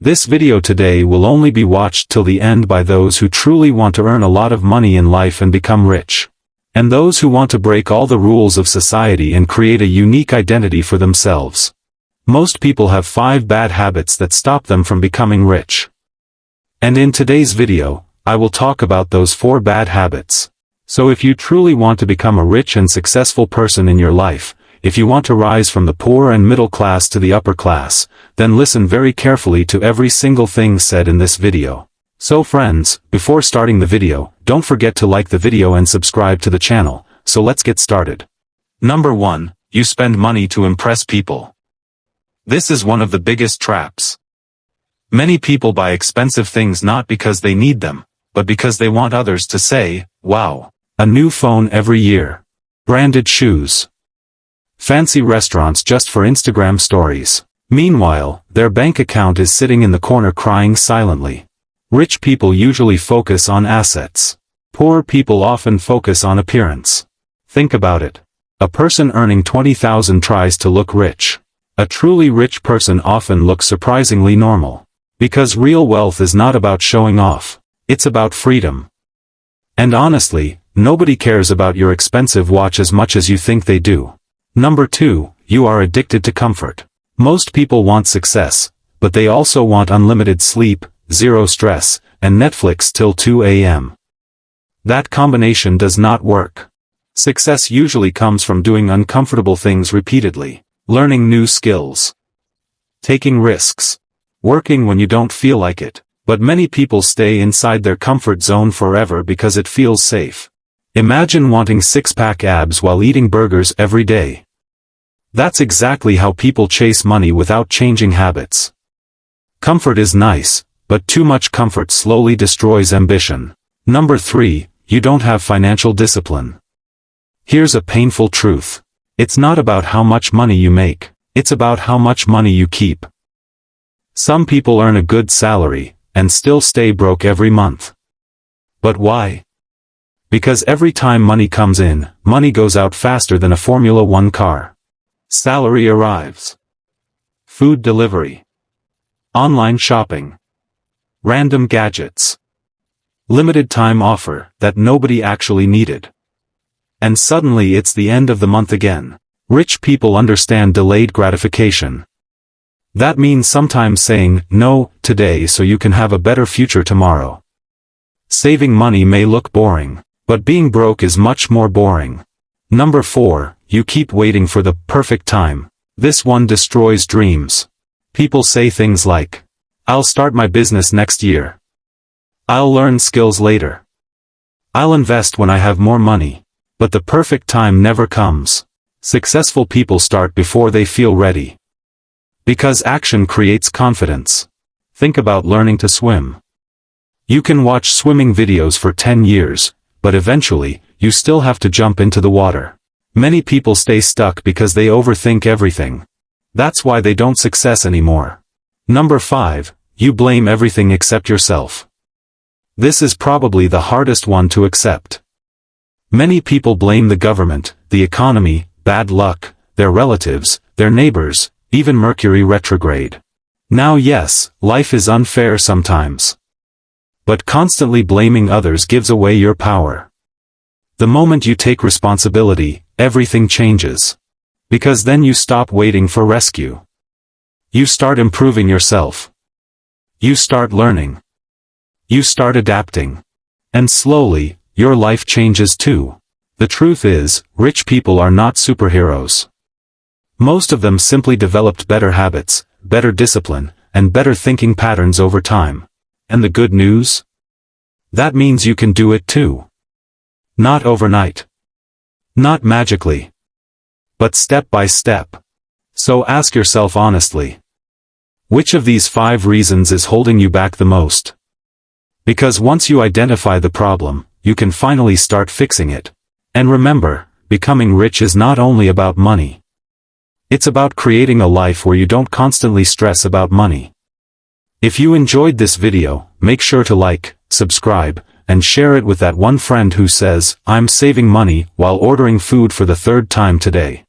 This video today will only be watched till the end by those who truly want to earn a lot of money in life and become rich. And those who want to break all the rules of society and create a unique identity for themselves. Most people have 5 bad habits that stop them from becoming rich. And in today's video, I will talk about those 4 bad habits. So if you truly want to become a rich and successful person in your life, if you want to rise from the poor and middle class to the upper class, then listen very carefully to every single thing said in this video. So friends, before starting the video, don't forget to like the video and subscribe to the channel. So let's get started. Number 1, you spend money to impress people. This is one of the biggest traps. Many people buy expensive things not because they need them, but because they want others to say, wow, a new phone every year. Branded shoes. Fancy restaurants just for Instagram stories. Meanwhile, their bank account is sitting in the corner crying silently. Rich people usually focus on assets. Poor people often focus on appearance. Think about it. A person earning 20,000 tries to look rich. A truly rich person often looks surprisingly normal. Because real wealth is not about showing off. It's about freedom. And honestly, nobody cares about your expensive watch as much as you think they do. Number 2, you are addicted to comfort. Most people want success, but they also want unlimited sleep, zero stress, and Netflix till 2 a.m. That combination does not work. Success usually comes from doing uncomfortable things repeatedly, learning new skills, taking risks, working when you don't feel like it. But many people stay inside their comfort zone forever because it feels safe. Imagine wanting 6-pack abs while eating burgers every day. That's exactly how people chase money without changing habits. Comfort is nice, but too much comfort slowly destroys ambition. Number 3, you don't have financial discipline. Here's a painful truth. It's not about how much money you make, it's about how much money you keep. Some people earn a good salary, and still stay broke every month. But why? Because every time money comes in, money goes out faster than a Formula 1 car. Salary arrives. Food delivery. Online shopping. Random gadgets. Limited time offer that nobody actually needed. And suddenly it's the end of the month again. Rich people understand delayed gratification. That means sometimes saying no today so you can have a better future tomorrow. Saving money may look boring, but being broke is much more boring. Number 4, you keep waiting for the perfect time. This one destroys dreams. People say things like, I'll start my business next year. I'll learn skills later. I'll invest when I have more money. But the perfect time never comes. Successful people start before they feel ready. Because action creates confidence. Think about learning to swim. You can watch swimming videos for 10 years, but eventually, you still have to jump into the water. Many people stay stuck because they overthink everything. That's why they don't succeed anymore. Number 5, you blame everything except yourself. This is probably the hardest one to accept. Many people blame the government, the economy, bad luck, their relatives, their neighbors, even Mercury retrograde. Now yes, life is unfair sometimes. But constantly blaming others gives away your power. The moment you take responsibility, everything changes. Because then you stop waiting for rescue. You start improving yourself. You start learning. You start adapting. And slowly, your life changes too. The truth is, rich people are not superheroes. Most of them simply developed better habits, better discipline, and better thinking patterns over time. And the good news? That means you can do it too. Not overnight. Not magically. But step by step. So ask yourself honestly. Which of these 5 reasons is holding you back the most? Because once you identify the problem, you can finally start fixing it. And remember, becoming rich is not only about money. It's about creating a life where you don't constantly stress about money. If you enjoyed this video, make sure to like, subscribe, and share it with that one friend who says, I'm saving money while ordering food for the 3rd time today.